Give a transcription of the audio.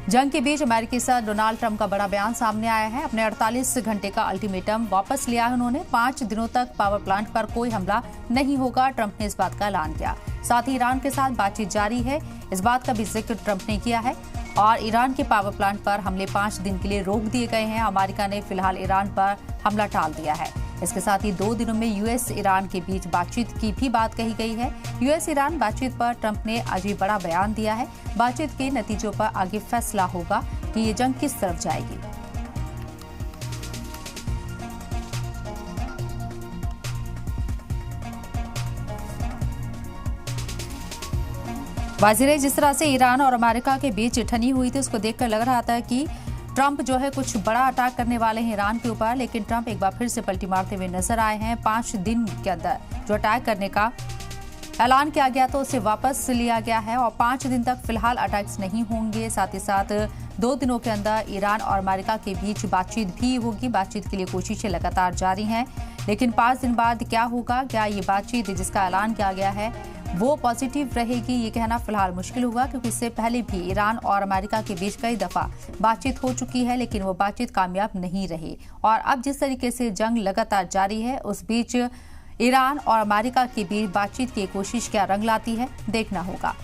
जंग के बीच अमेरिकी सदर डोनाल्ड ट्रंप का बड़ा बयान सामने आया है। अपने 48 घंटे का अल्टीमेटम वापस लिया है उन्होंने। 5 दिनों तक पावर प्लांट पर कोई हमला नहीं होगा, ट्रंप ने इस बात का ऐलान किया। साथ ही ईरान के साथ बातचीत जारी है, इस बात का भी जिक्र ट्रंप ने किया है। और ईरान के पावर प्लांट पर हमले 5 दिन के लिए रोक दिए गए हैं। अमेरिका ने फिलहाल ईरान पर हमला टाल दिया है। इसके साथ ही 2 दिनों में यूएस ईरान के बीच बातचीत की भी बात कही गई है। यूएस ईरान बातचीत पर ट्रंप ने आज भी बड़ा बयान दिया है। बातचीत के नतीजों पर आगे फैसला होगा कि ये जंग किस तरफ जाएगी। वाजिर जिस तरह से ईरान और अमेरिका के बीच ठनी हुई थी, उसको देखकर लग रहा था कि ट्रंप जो है कुछ बड़ा अटैक करने वाले हैं ईरान के ऊपर, लेकिन ट्रंप एक बार फिर से पलटी मारते हुए नजर आए हैं। 5 दिन के अंदर जो अटैक करने का ऐलान किया गया तो उसे वापस लिया गया है और 5 दिन तक फिलहाल अटैक्स नहीं होंगे। साथ ही साथ 2 दिनों के अंदर ईरान और अमेरिका के बीच बातचीत भी होगी। बातचीत के लिए कोशिशें लगातार जारी हैं, लेकिन 5 दिन बाद क्या होगा, क्या ये बातचीत जिसका ऐलान किया गया है वो पॉजिटिव रहेगी, ये कहना फिलहाल मुश्किल होगा, क्योंकि इससे पहले भी ईरान और अमेरिका के बीच कई दफा बातचीत हो चुकी है, लेकिन वो बातचीत कामयाब नहीं रही। और अब जिस तरीके से जंग लगातार जारी है, उस बीच ईरान और अमेरिका के बीच बातचीत की कोशिश क्या रंग लाती है, देखना होगा।